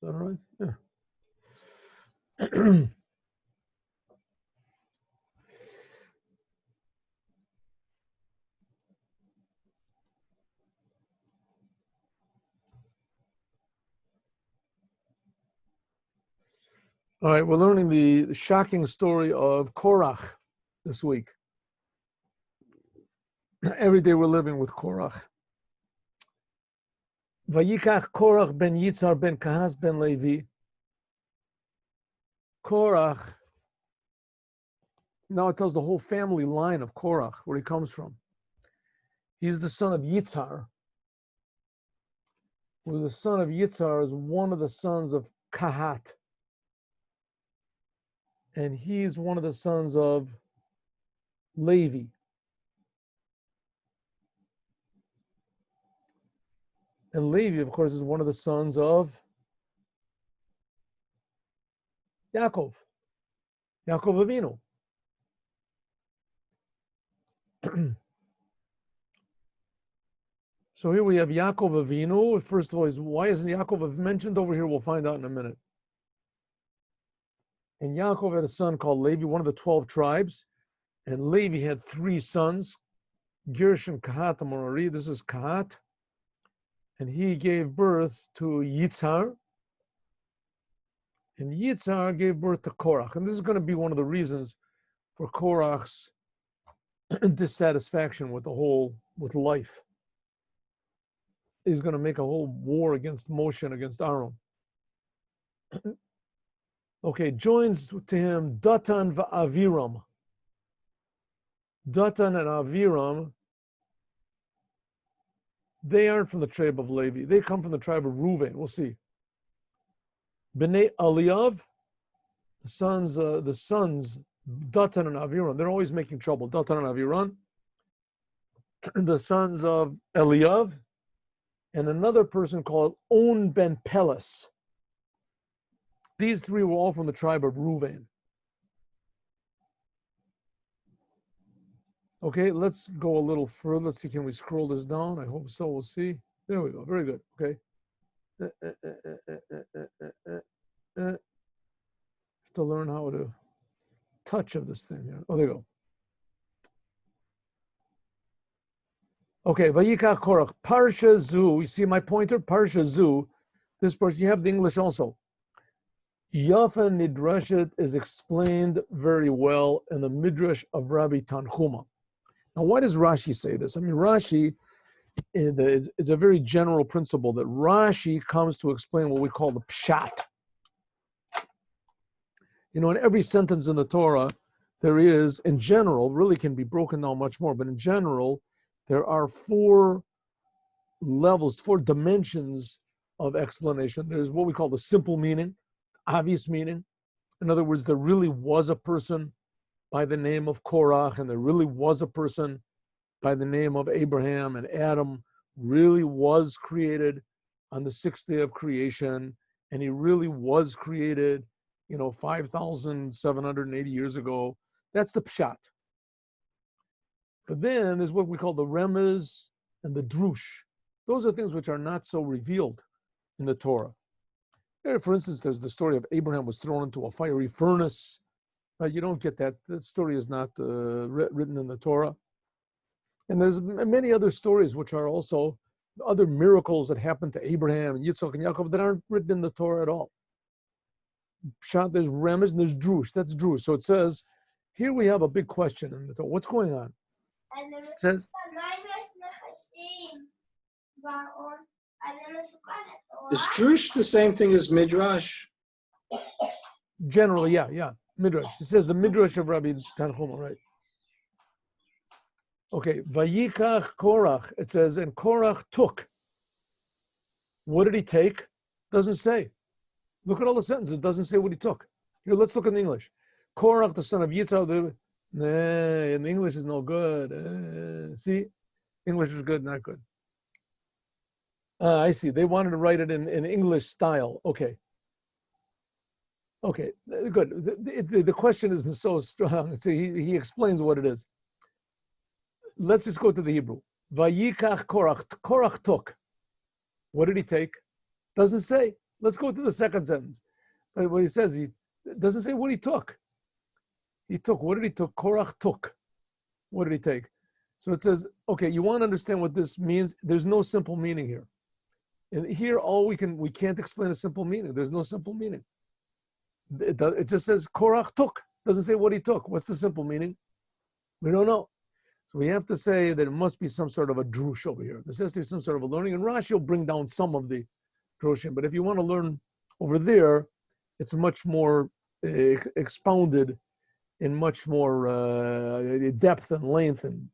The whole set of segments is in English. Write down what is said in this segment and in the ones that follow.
that all right? Yeah. All right, we're learning the shocking story of Korach this week. Every day we're living with Korach. Vayikach Korach ben Yitzhar ben Kahas ben Levi. Korach, now it tells the whole family line of Korach, where he comes from. He's the son of Yitzhar. Well, the son of Yitzhar is one of the sons of Kahat. And he's one of the sons of Levi. And Levi, of course, is one of the sons of Yaakov Avinu. So here we have Yaakov Avinu. First of all, why isn't Yaakov mentioned over here? We'll find out in a minute. And Yaakov had a son called Levi, one of the 12 tribes. And Levi had 3 sons, Gershon, Kahat, and Merari. This is Kahat. And he gave birth to Yitzhar. And Yitzhar gave birth to Korach. And this is going to be one of the reasons for Korach's dissatisfaction with with life. He's going to make a whole war against Moshe and against Aaron. Okay, joins to him Datan v'Aviram. Datan and Aviram, they aren't from the tribe of Levi. They come from the tribe of Reuven. We'll see. Bnei Eliav, the sons Datan and Aviram, they're always making trouble. Datan and Aviram, the sons of Eliav, and another person called On ben Peles. These 3 were all from the tribe of Reuven. Okay, let's go a little further. Let's see, can we scroll this down? I hope so. We'll see. There we go. Very good. Okay. Have to learn how to touch of this thing here. Oh, there you go. Okay, Vayikach Korach, Parsha Zu. You see my pointer? Parsha Zu. This portion, you have the English also. Yafa Nidrashet is explained very well in the Midrash of Rabbi Tanchuma. Now, why does Rashi say this? I mean, Rashi, it's a very general principle that Rashi comes to explain what we call the pshat. You know, in every sentence in the Torah, there is, in general, really can be broken down much more, but in general, there are 4 levels, 4 dimensions of explanation. There's what we call the simple meaning, obvious meaning. In other words, there really was a person by the name of Korach, and there really was a person by the name of Abraham, and Adam really was created on the 6th day of creation, and he really was created, 5,780 years ago. That's the pshat. But then there's what we call the remez and the drush. Those are things which are not so revealed in the Torah. There, for instance, there's the story of Abraham was thrown into a fiery furnace. You don't get that. That story is not written in the Torah. And there's many other stories which are also other miracles that happened to Abraham and Yitzchak and Yaakov that aren't written in the Torah at all. Pshat, there's remez and there's drush. That's drush. So it says, here we have a big question in the Torah. What's going on? It says, is drush the same thing as midrash? Generally, yeah. Midrash. It says the Midrash of Rabbi Tanchuma, right? Okay, Vayikach Korach. It says, and Korach took. What did he take? Doesn't say. Look at all the sentences. It doesn't say what he took. Here, let's look in English. Korach, the son of Yitzhak. And the English is no good. See? English is good, not good. I see. They wanted to write it in English style. Okay, good. The question isn't so strong. See, he explains what it is. Let's just go to the Hebrew. Vayikach Korach. Korach took. What did he take? Doesn't say. Let's go to the second sentence. What he says, he doesn't say what he took. He took, what did he took? Korach took. What did he take? So it says, okay, you want to understand what this means? There's no simple meaning here. And here, we can't explain a simple meaning. There's no simple meaning. It just says Korach took. Doesn't say what he took. What's the simple meaning? We don't know. So we have to say that it must be some sort of a drush over here. There has to be some sort of a learning. And Rashi will bring down some of the drushim. But if you want to learn over there, it's much more expounded in much more depth and length and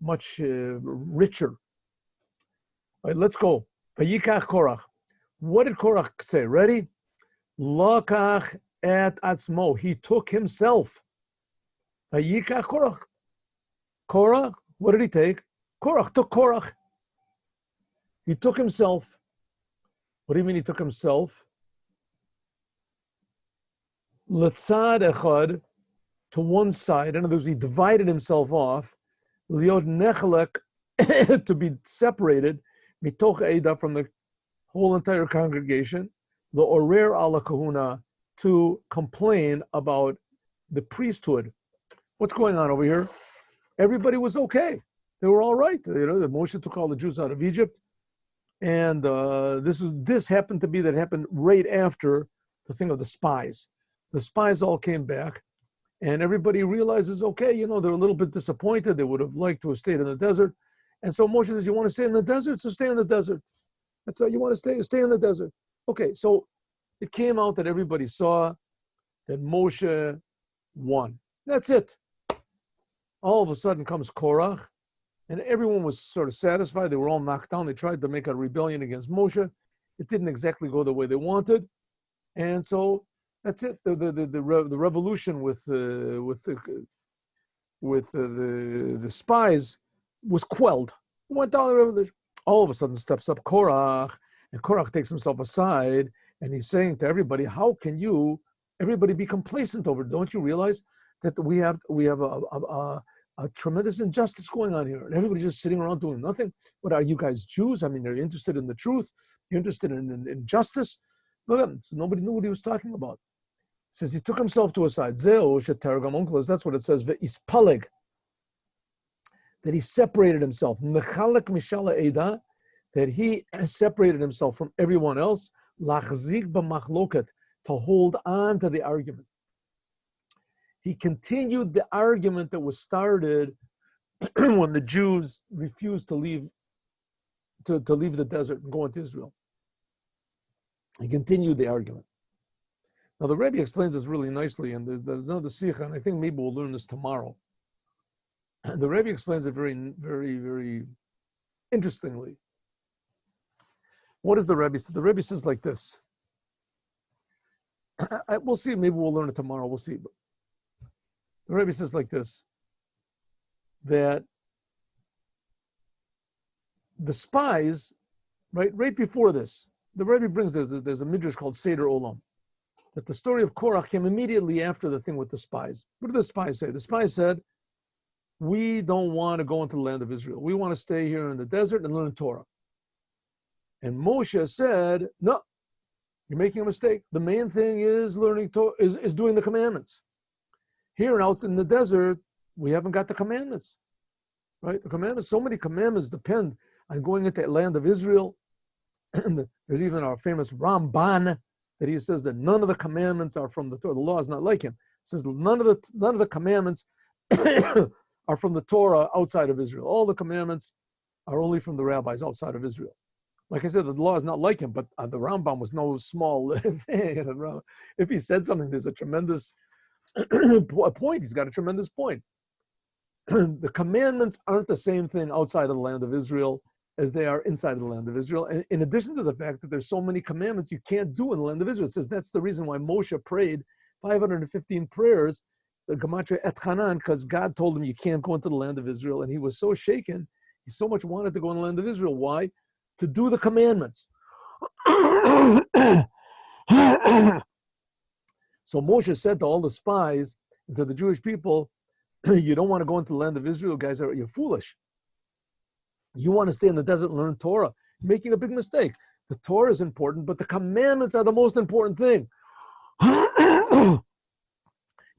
much richer. All right, let's go. Vayikach Korach. What did Korach say? Ready? Lakach et atzmo. He took himself. Vayikach Korach. Korach, what did he take? Korach took Korach. He took himself. What do you mean he took himself? Letzad echad, to one side. In other words, he divided himself off. Liot nechalek, to be separated. Mitoch Eida, from the whole entire congregation. The orer ala kahuna, to complain about the priesthood. What's going on over here? Everybody was okay. They were all right. You know, Moshe took all the Jews out of Egypt. And this happened to be that happened right after the thing of the spies. The spies all came back, and everybody realizes, okay, you know, they're a little bit disappointed. They would have liked to have stayed in the desert. And so Moshe says, you want to stay in the desert? So stay in the desert. That's how you want to stay in the desert. Okay, so it came out that everybody saw that Moshe won. That's it. All of a sudden comes Korach, and everyone was sort of satisfied. They were all knocked down. They tried to make a rebellion against Moshe. It didn't exactly go the way they wanted. And so that's it. The revolution with the spies was quelled. Went down the revolution. All of a sudden steps up Korach, and Korach takes himself aside, and he's saying to everybody, how can everybody be complacent over it? Don't you realize that we have a tremendous injustice going on here, and everybody's just sitting around doing nothing? What are you guys, Jews? I mean, they're interested in the truth. You're interested in justice. Look at him. So nobody knew what he was talking about. He says he took himself to a side. Zeo shetargam onklos. That's what it says. Ve'ispaleg. That he separated himself. Mechalek mishala eda. That he separated himself from everyone else. Lachzik b'machloket. To hold on to the argument. He continued the argument that was started when the Jews refused to leave the desert and go into Israel. He continued the argument. Now the Rebbe explains this really nicely, and there's another sikha, and I think maybe we'll learn this tomorrow. The Rebbe explains it very, very, very interestingly. What does the Rebbe say? The Rebbe says like this. We'll see, maybe we'll learn it tomorrow, we'll see. But the Rebbe says like this, that the spies, right before this, the Rebbe brings, there's a midrash called Seder Olam, that the story of Korach came immediately after the thing with the spies. What did the spies say? The spies said, we don't want to go into the land of Israel. We want to stay here in the desert and learn Torah. And Moshe said, no, you're making a mistake. The main thing is learning Torah, is doing the commandments. Here and out in the desert, we haven't got the commandments, right? The commandments, so many commandments depend on going into the land of Israel. There's even our famous Ramban that he says that none of the commandments are from the Torah. The law is not like him. He says none of the commandments are from the Torah outside of Israel. All the commandments are only from the rabbis outside of Israel. Like I said, the law is not like him, but the Rambam was no small thing. If he said something, there's a tremendous point. He's got a tremendous point. The commandments aren't the same thing outside of the land of Israel as they are inside of the land of Israel. And in addition to the fact that there's so many commandments you can't do in the land of Israel, it says that's the reason why Moshe prayed 515 prayers, the Gematria Et Hanan, because God told him you can't go into the land of Israel. And he was so shaken. He so much wanted to go in the land of Israel. Why? To do the commandments. So Moshe said to all the spies and to the Jewish people, you don't want to go into the land of Israel, guys, you're foolish. You want to stay in the desert and learn Torah. You're making a big mistake. The Torah is important, but the commandments are the most important thing. You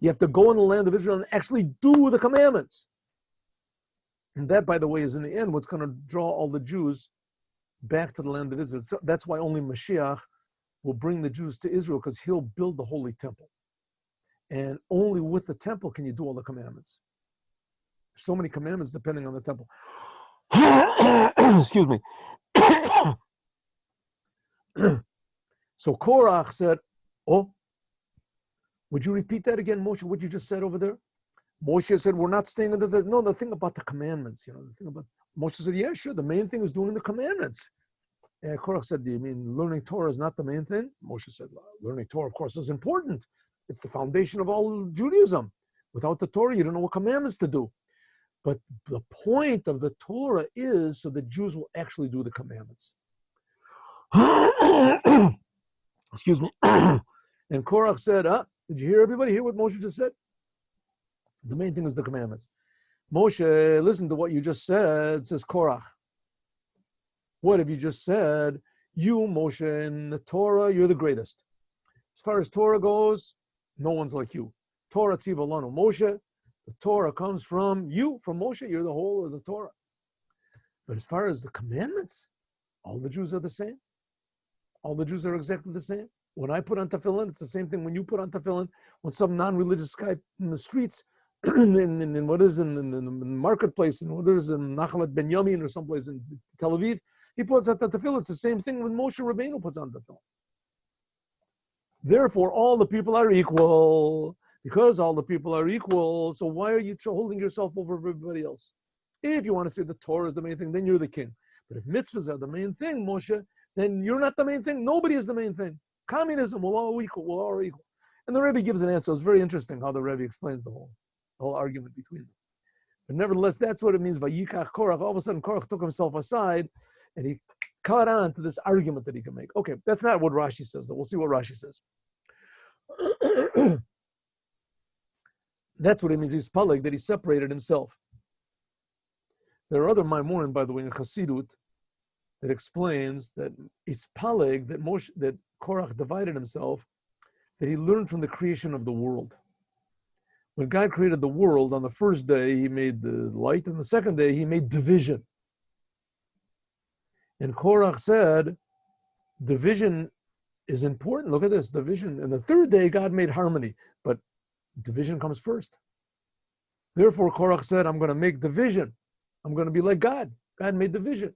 have to go in the land of Israel and actually do the commandments. And that, by the way, is in the end what's going to draw all the Jews back to the land of Israel. So that's why only Mashiach will bring the Jews to Israel, because he'll build the holy temple. And only with the temple can you do all the commandments. So many commandments depending on the temple. Excuse me. So Korach said, oh, would you repeat that again, Moshe, what you just said over there? Moshe said, we're not staying under the thing about the commandments, the thing about, Moshe said, yeah, sure, the main thing is doing the commandments. And Korach said, do you mean learning Torah is not the main thing? Moshe said, learning Torah, of course, is important. It's the foundation of all Judaism. Without the Torah, you don't know what commandments to do. But the point of the Torah is so the Jews will actually do the commandments. Excuse me. And Korach said, did you hear everybody hear what Moshe just said? The main thing is the commandments. Moshe, listen to what you just said, says Korach. What have you just said? You, Moshe, in the Torah, you're the greatest. As far as Torah goes, no one's like you. Torah tziva lanu Moshe. The Torah comes from you, from Moshe. You're the whole of the Torah. But as far as the commandments, all the Jews are the same. All the Jews are exactly the same. When I put on tefillin, it's the same thing when you put on tefillin. When some non-religious guy in the streets, in what is in the marketplace, and what is in Nachalat Ben Yamin or someplace in Tel Aviv, he puts on the tefillin. It's the same thing when Moshe Rabbeinu puts on tefillin. Therefore, all the people are equal. Because all the people are equal, so why are you holding yourself over everybody else? If you want to say the Torah is the main thing, then you're the king. But if mitzvahs are the main thing, Moshe, then you're not the main thing. Nobody is the main thing. Communism will all equal. We're all equal. And the Rebbe gives an answer. It's very interesting how the Rebbe explains the whole argument between them. But nevertheless, that's what it means by Yikach Korach. All of a sudden, Korach took himself aside and he caught on to this argument that he can make. Okay, that's not what Rashi says, though. We'll see what Rashi says. That's what it means. He's palig, that he separated himself. There are other Maimorim, by the way, in Chassidut, that explains that it's palig, that Korach divided himself, that he learned from the creation of the world. When God created the world, on the first day, he made the light, and the second day, he made division. And Korach said, division is important. Look at this, division. And the third day, God made harmony. But division comes first. Therefore, Korach said, I'm going to make division. I'm going to be like God. God made division.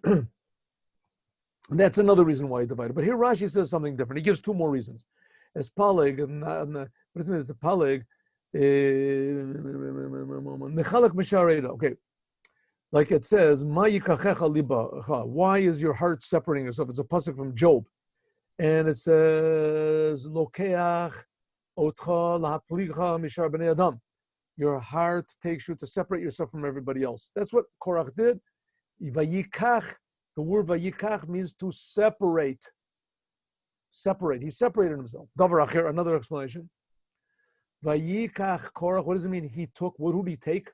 And that's another reason why he divided. But here Rashi says something different. He gives two more reasons. As palig, what is it? It's the palig. Okay. Like it says, why is your heart separating yourself? It's a pasuk from Job. And it says, Lokeach your heart takes you to separate yourself from everybody else. That's what Korach did. Vayikach, the word vayikach means to separate. Separate. He separated himself. Davar acher, another explanation. Vayikach Korach, what does it mean? He took, what did he take?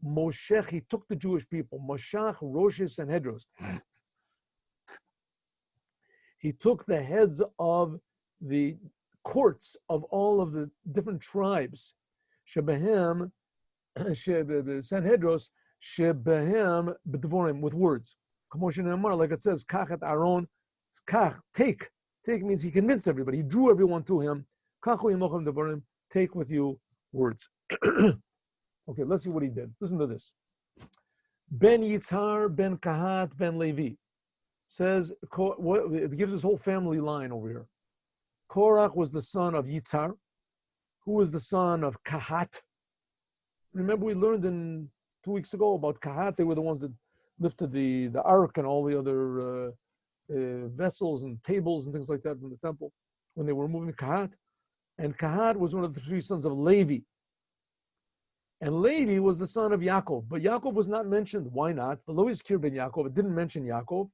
Moshech, he took the Jewish people. Moshach, Roshis, and Hedros. He took the heads of the courts of all of the different tribes. Shebehem, Sanhedros, Shebehem, B'dvorim, with words. Like it says, Kach et Aaron, Kach, take. Take means he convinced everybody. He drew everyone to him. Kachu imochem devorim, take with you words. Okay, let's see what he did. Listen to this. Ben Yitzhar, Ben Kahat, Ben Levi. Says, it gives this whole family line over here. Korach was the son of Yitzhar, who was the son of Kahat. Remember we learned 2 weeks ago about Kahat. They were the ones that lifted the ark and all the other vessels and tables and things like that from the temple when they were moving Kahat. And Kahat was one of the 3 sons of Levi. And Levi was the son of Yaakov. But Yaakov was not mentioned. Why not? V'lo izkir ben Yaakov. It didn't mention Yaakov.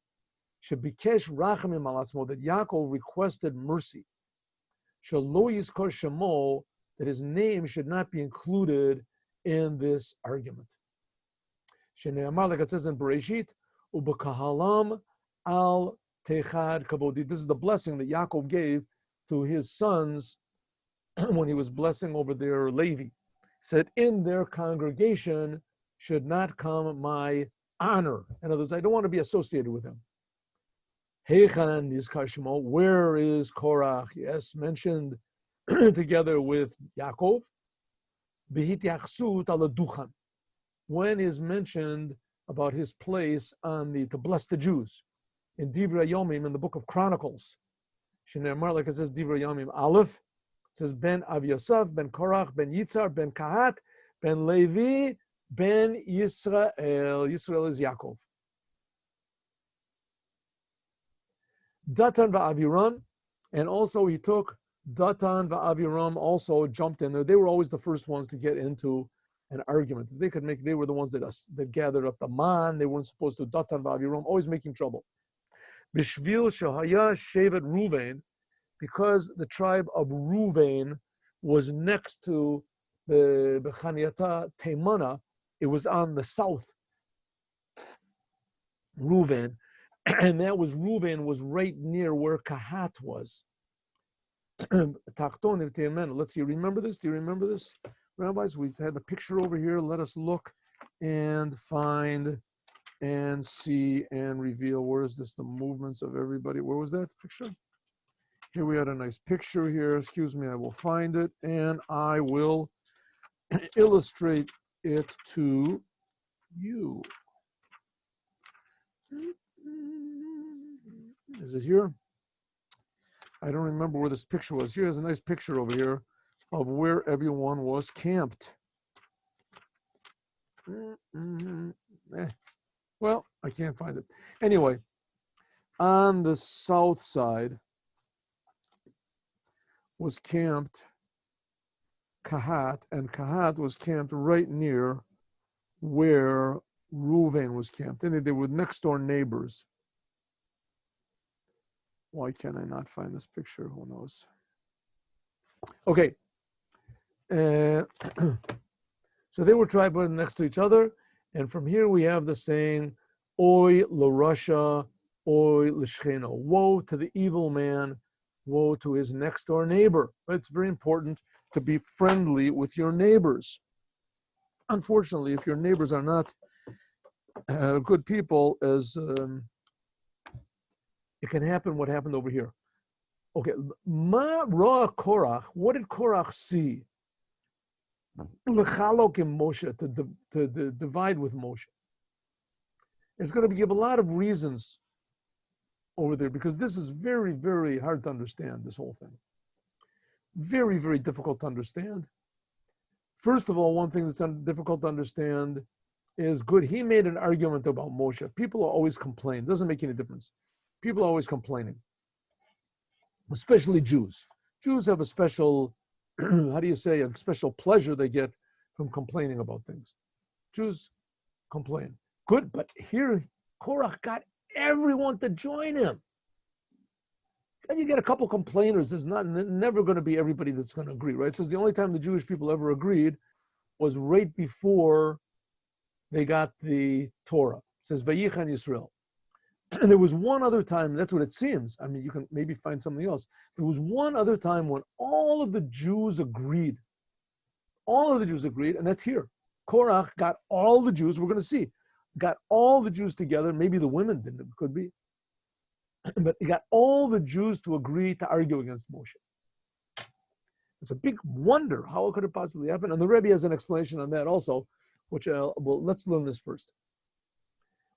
Shebikesh rachamim al atzmo, that Yaakov requested mercy. Shelo yizkar shemo, that his name should not be included in this argument. Shene'amar, like it says in Bereshit, ubekahalam al techad kabodi. This is the blessing that Yaakov gave to his sons when he was blessing over their Levi. He said, in their congregation should not come my honor. In other words, I don't want to be associated with him. Heichan Yizkar Shemo, where is Korach? Yes, mentioned together with Yaakov. B'hityachsut ala duchan, when is mentioned about his place on the to bless the Jews in Divrei Yomim in the book of Chronicles. Shneimar, like it says Divrei Yomim Aleph, it says Ben Avyasaf, Ben Korach, Ben Yitzhar, Ben Kahat, Ben Levi, Ben Yisrael. Yisrael is Yaakov. Datan va'Aviram, and also he took Datan va'Aviram, also jumped in there. They were always the first ones to get into an argument. If they could make, they were the ones that gathered up the man. They weren't supposed to. Datan va'Aviram, always making trouble. Bishvil shahaya shevet Ruvain, because the tribe of Ruvain was next to the Bechaniata Teimana. It was on the south. Ruvain. And that was Reuven was right near where Kahat was. Let's see, remember this? Do you remember this? Rabbis, we had the picture over here. Let us look and find and see and reveal. Where is this? The movements of everybody. Where was that picture? Here we had a nice picture here. Excuse me, I will find it and I will illustrate it to you. Is it here? I don't remember where this picture was. Here's a nice picture over here of where everyone was camped. Well, I can't find it. Anyway, on the south side was camped Kahat, and Kahat was camped right near where Reuven was camped. And they were next door neighbors. Why can I not find this picture? Who knows? Okay. So they were tribal next to each other. And from here we have the saying, Oy l'Rasha, Oy l'Shcheno. Woe to the evil man, woe to his next door neighbor. It's very important to be friendly with your neighbors. Unfortunately, if your neighbors are not good people, as it can happen what happened over here. Okay, Ma Ra Korach, what did Korach see? L'chalok in Moshe, to divide with Moshe. It's going to give a lot of reasons over there, because this is very, very hard to understand, this whole thing. Very, very difficult to understand. First of all, one thing that's difficult to understand is good. He made an argument about Moshe. People are always complaining. Doesn't make any difference. People are always complaining, especially Jews. Jews have a special, how do you say, a special pleasure they get from complaining about things. Jews complain. Good, but here Korach got everyone to join him. And you get a couple complainers. There's never going to be everybody that's going to agree, right? It says the only time the Jewish people ever agreed was right before they got the Torah. It says Vayichan Yisrael. And there was one other time, that's what it seems. I mean, you can maybe find something else. There was one other time when all of the Jews agreed. All of the Jews agreed, and that's here. Korach got all the Jews, we're going to see, got all the Jews together. Maybe the women didn't, it could be. But he got all the Jews to agree to argue against Moshe. It's a big wonder. How could it possibly happen? And the Rebbe has an explanation on that also, which well, let's learn this first.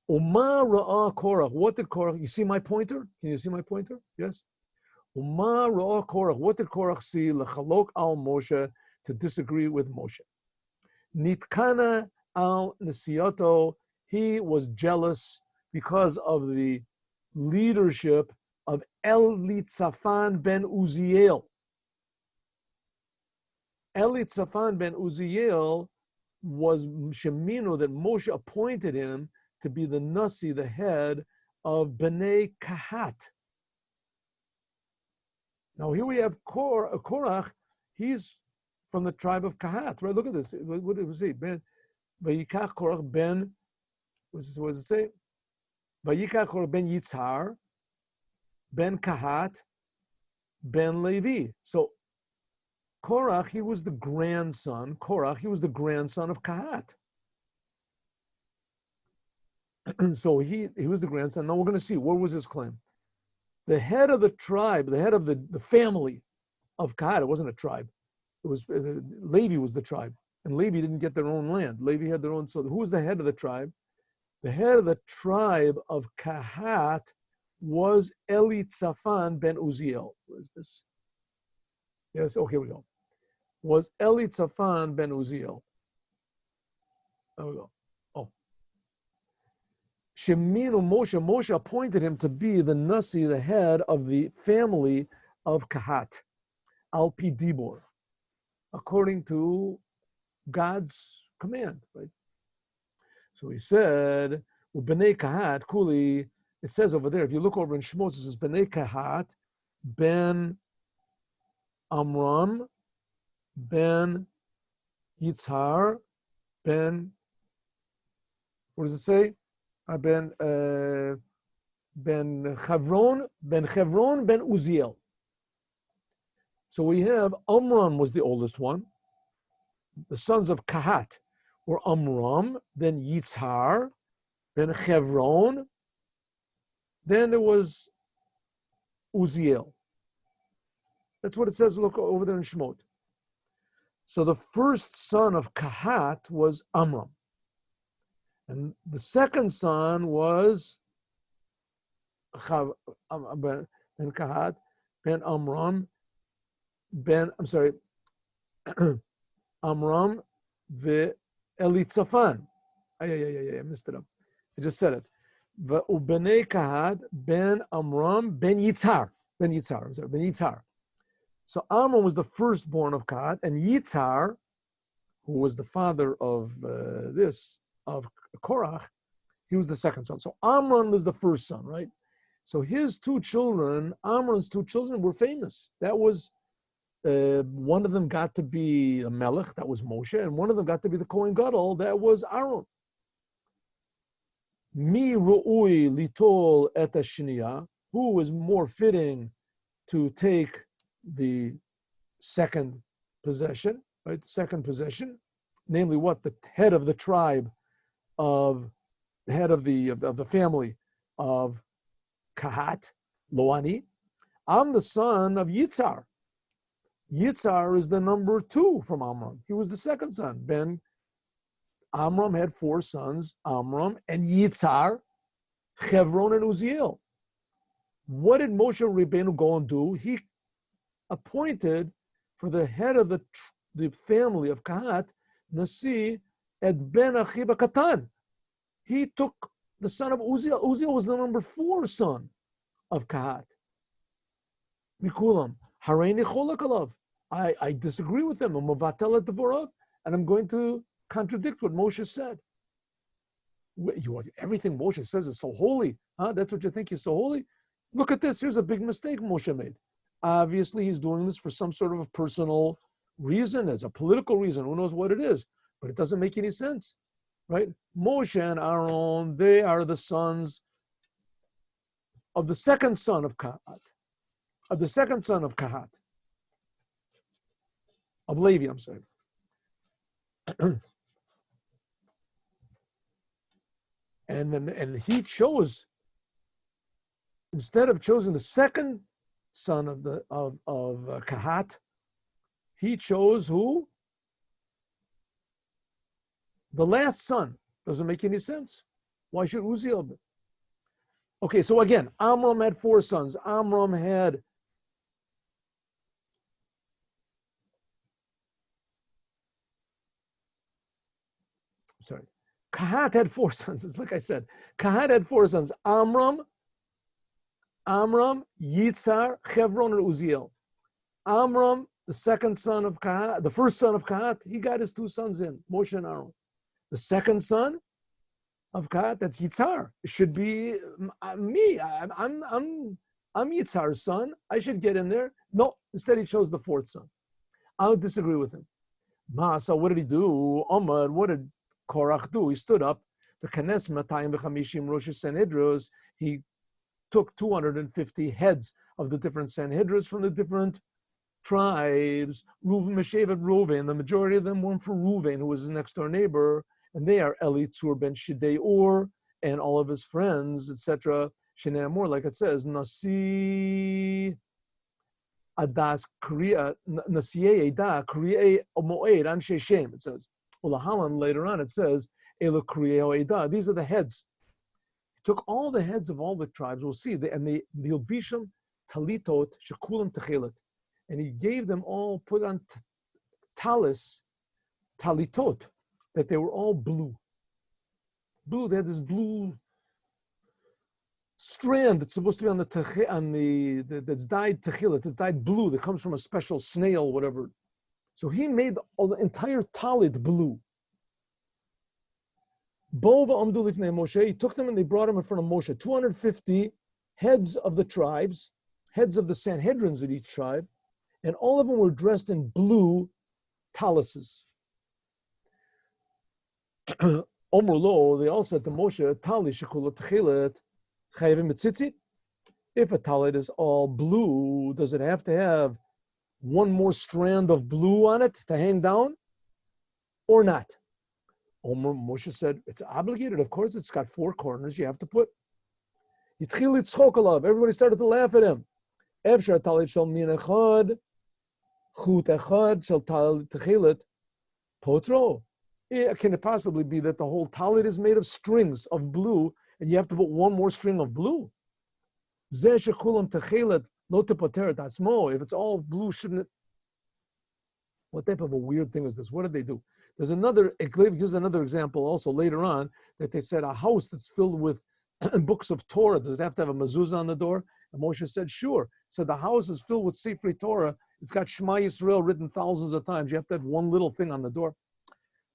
Uma ra'a Korach. What did Korach? You see my pointer? Can you see my pointer? Yes. Uma ra'a Korach. What did Korach see? Lechalok al Moshe, to disagree with Moshe. Nitkana al nesiyato. He was jealous because of the leadership of Elitzaphan ben Uziel. Elitzaphan ben Uziel was Shemino, that Moshe appointed him to be the Nasi, the head of Bnei Kahat. Now here we have Korach. He's from the tribe of Kahat, right? Look at this. What does it say? Ben Vayikach Korach ben. What does it say? Vayikach ben Yitzhar, ben Kahat, ben Levi. So Korach, he was the grandson. Korach, he was the grandson of Kahat. So he was the grandson. Now we're going to see, what was his claim? The head of the tribe, the head of the family of Kahat, it wasn't a tribe. It was Levi was the tribe. And Levi didn't get their own land. Levi had their own. So who was the head of the tribe? The head of the tribe of Kahat was Elitzaphan ben Uziel. Where is this? Yes, okay, here we go. Was Elitzaphan ben Uziel. There we go. Oh. Sheminu Moshe appointed him to be the Nasi, the head of the family of Kahat, Al-Pi Dibor, according to God's command, right? So he said, B'nei Kahat, Kuli, it says over there, if you look over in Shmos, it says, B'nei Kahat, ben Amram, ben Yitzhar, ben, what does it say? Ben Chevron, ben Uziel. So we have Amram was the oldest one. The sons of Kahat were Amram, then Yitzhar, then Chevron, then there was Uziel. That's what it says, look over there in Shemot. So the first son of Kahat was Amram. And the second son was Ben Kahat, Ben Amram, Amram ve Elitzaphan. I messed it up. I just said it. Ubenei Kahat, Ben Amram, Ben Yitzhar. So Amram was the firstborn of Kahat, and Yitzhar, who was the father of of Korach, he was the second son. So Amram was the first son, right? So his two children, Amram's two children, were famous. That was one of them got to be a melech, that was Moshe, and one of them got to be the Kohen Gadol, that was Aaron. Mi ru'ui litol et hashniya, who was more fitting to take the second possession, right? The second possession, namely what? The head of the tribe of the head of the family of Kahat, Loani. I'm the son of Yitzhar. Yitzhar is the number 2 from Amram. He was the second son. Amram had 4 sons, Amram and Yitzhar, Chevron and Uziel. What did Moshe Rabbeinu go and do? He appointed for the head of the family of Kahat, Nasi, et Ben Achiba Katan. He took the son of Uziel. Uziel was the number 4 son of Kahat. Mikulam, Hareini Cholak alav. I disagree with him. I'm Mavatel et Devorav, and I'm going to contradict what Moshe said. Everything Moshe says is so holy. That's what you think is so holy? Look at this. Here's a big mistake Moshe made. Obviously, he's doing this for some sort of a personal reason, as a political reason. Who knows what it is? But it doesn't make any sense, right? Moshe and Aaron, they are the sons of the second son of Kahat, of Levi, I'm sorry. And he chose, instead of choosing the second son of Kahat, he chose who? The last son. Doesn't make any sense. Why should Uziel be? Okay, so again, Amram had 4 sons. Amram had Kahat had 4 sons. It's like I said. Kahat had 4 sons. Amram, Yitzhar, Chevron, and Uziel. Amram, the second son of Kahat, the first son of Kahat, he got his 2 sons in, Moshe and Aaron. The second son of Kahat, that's Yitzhar. It should be me. I'm Yitzhar's son. I should get in there. No, instead he chose the 4th son. I would disagree with him. So what did he do? Omar, what did Korach do? He stood up. V'kanes 250 Rosh Sanhedros, he took 250 heads of the different Sanhedros from the different tribes. Reuven Meshevet Reuven, the majority of them were from Reuven, who was his next door neighbor, and they are Elitzur ben Shidei Or and all of his friends, etc. Shnei Amor, like it says, Nasi Adas Kriya Nasiye Eda Kriya Moed Anshe Shem. It says Ulahalan later on. It says Ela Kriya Eda. These are the heads. He took all the heads of all the tribes. We'll see. And the Yilbisham Talitot Shekulam Techelet, and he gave them all, put on talis Talitot, that they were all blue. Blue. They had this blue strand that's supposed to be on that's dyed techilat, it's dyed blue, that comes from a special snail, whatever. So he made the entire talit blue. Bova amdu lifnei Moshe, he took them and they brought them in front of Moshe. 250 heads of the tribes, heads of the Sanhedrins at each tribe, and all of them were dressed in blue talises. Omru lo, they all said to Moshe, tali shekula techilat, if a talit is all blue, does it have to have one more strand of blue on it to hang down or not? Moshe said, it's obligated. Of course, it's got four corners. You have to put. Everybody started to laugh at him. Can it possibly be that the whole talit is made of strings of blue and you have to put one more string of blue? If it's all blue, shouldn't it? What type of a weird thing is this? What did they do? There's another example also later on that they said a house that's filled with books of Torah, does it have to have a mezuzah on the door? And Moshe said, sure. So the house is filled with Sifrei Torah. It's got Shema Yisrael written thousands of times. You have to have one little thing on the door.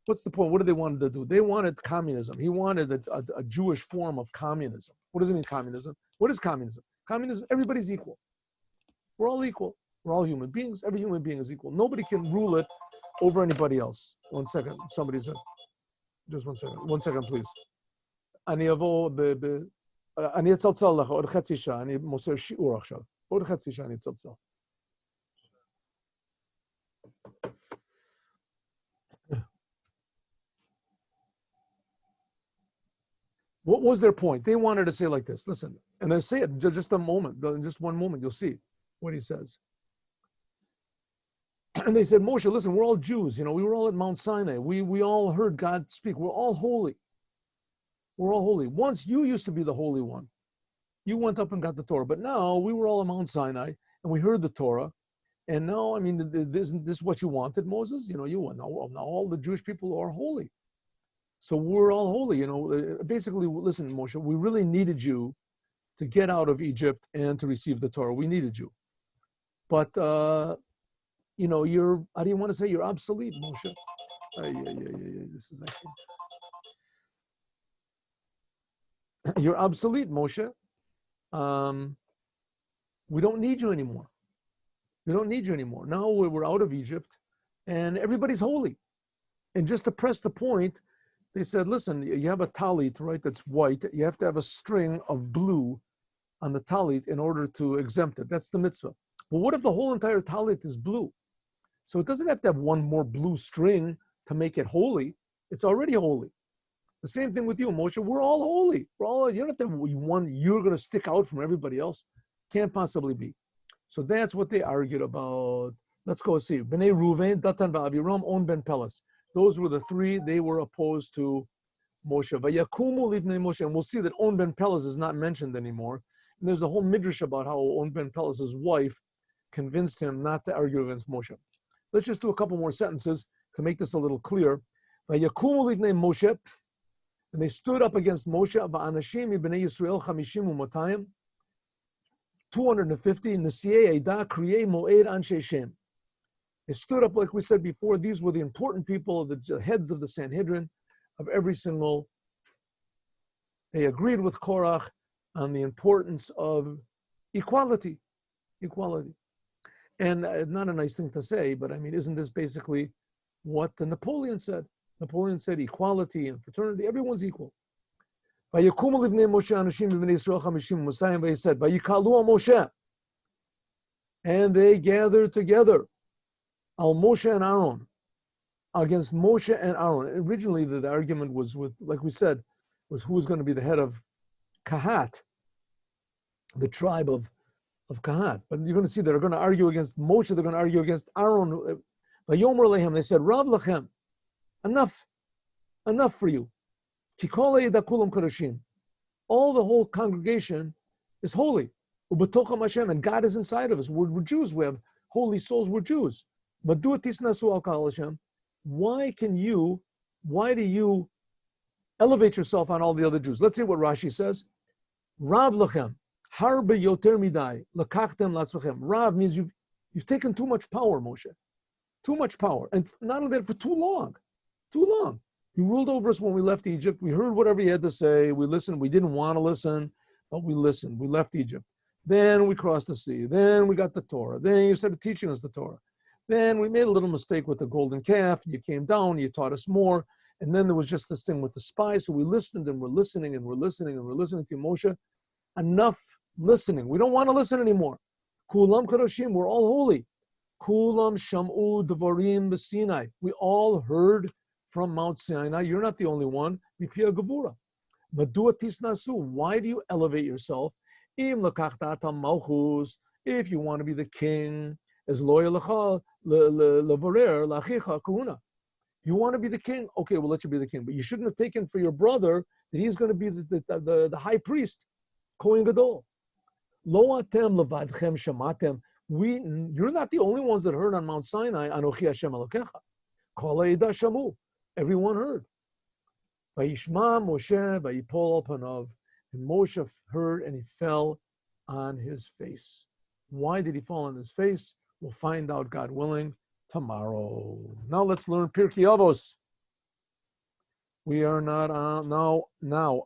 What's the point? What did they want to do? They wanted communism. He wanted a Jewish form of communism. What does it mean, communism? What is communism? Communism, everybody's equal. We're all equal. We're all human beings. Every human being is equal. Nobody can rule it over anybody else. 1 second. Somebody said, just 1 second. 1 second, please. אני אצלצל לך עוד חצי שעה. אני מוסר שיעור עכשיו. עוד חצי שעה אני אצלצל. What was their point? They wanted to say like this. Listen, and they say it just a moment, in just one moment, you'll see what he says. And they said, Moshe, listen, we're all Jews. We were all at Mount Sinai. We all heard God speak. We're all holy. We're all holy. Once you used to be the Holy One. You went up and got the Torah. But now we were all at Mount Sinai and we heard the Torah. And now, isn't this what you wanted, Moses? Now all the Jewish people are holy. So we're all holy, Basically, listen, Moshe, we really needed you to get out of Egypt and to receive the Torah. We needed you. But, you're, how do you want to say? You're obsolete, Moshe. This is actually... You're obsolete, Moshe. We don't need you anymore. We don't need you anymore. Now we're out of Egypt and everybody's holy. And just to press the point, they said, listen, you have a talit, right, that's white. You have to have a string of blue on the talit in order to exempt it. That's the mitzvah. But what if the whole entire talit is blue? So it doesn't have to have one more blue string to make it holy. It's already holy. The same thing with you, Moshe. We're all holy. You don't have to have one, you're going to stick out from everybody else. Can't possibly be. So that's what they argued about. Let's go see. Bnei Ruvain, Datan va'Aviram, On ben Pelas. Those were the three. They were opposed to Moshe. Vayakumu livnei Moshe. And we'll see that On ben Pelas is not mentioned anymore. And there's a whole midrash about how On ben Pelas' wife convinced him not to argue against Moshe. Let's just do a couple more sentences to make this a little clear. Vayakumu livnei Moshe. And they stood up against Moshe. Va'anashim ibnei Yisrael 50 u'matayim. 250. Nesiei Eda Kriyei Moed Anshe Shem. They stood up, like we said before. These were the important people, the heads of the Sanhedrin, of every single. They agreed with Korach on the importance of equality. Equality. And not a nice thing to say, but isn't this basically what Napoleon said? Napoleon said equality and fraternity, everyone's equal. ויקומו לבני משה אנשים מבני ישראל 50 ומאתיים, he said, ויקהלו על משה. And they gathered together, al Moshe and Aaron, against Moshe and Aaron. Originally, the argument was with, like we said, was who was going to be the head of Kahat, the tribe of Kahat. But you're going to see they're going to argue against Moshe, they're going to argue against Aaron. Vayomer lehem, they said, Rav lechem, enough for you. Kikole dakulam kodashim. All the whole congregation is holy. Ubetocham Hashem, and God is inside of us. We're Jews. We have holy souls. We're Jews. Madu tisnasu al kahal Hashem. Why do you elevate yourself on all the other Jews? Let's see what Rashi says. Rav lechem, harbe yoter midai, lakachtem latzvechem. Rav means you've taken too much power, Moshe. Too much power. And not only that, for too long. Too long. You ruled over us when we left Egypt. We heard whatever you had to say. We listened. We didn't want to listen, but we listened. We left Egypt. Then we crossed the sea. Then we got the Torah. Then you started teaching us the Torah. Then we made a little mistake with the golden calf. You came down, you taught us more. And then there was just this thing with the spies. So we listened and we're listening and we're listening and we're listening to Moshe. Enough listening. We don't want to listen anymore. Kulam kadoshim, we're all holy. Kulam sham'u devarim b'Sinai. We all heard from Mount Sinai. You're not the only one. Mipia gevura. Madua tisnasu. Why do you elevate yourself? Im lakachta malchus. If you want to be the king, as loyal lecha levarer lachicha kahuna. You want to be the king? Okay, we'll let you be the king. But you shouldn't have taken for your brother that he's going to be the high priest, Kohen Gadol. Lo atem levadchem shamatem. You're not the only ones that heard on Mount Sinai, Anochi Hashem Elokecha. Kol ha'edah shamu. Everyone heard. Vayishma Moshe vayipol al panav. And Moshe heard and he fell on his face. Why did he fall on his face? We'll find out, God willing, tomorrow. Now let's learn Pirkei Avos. We are not now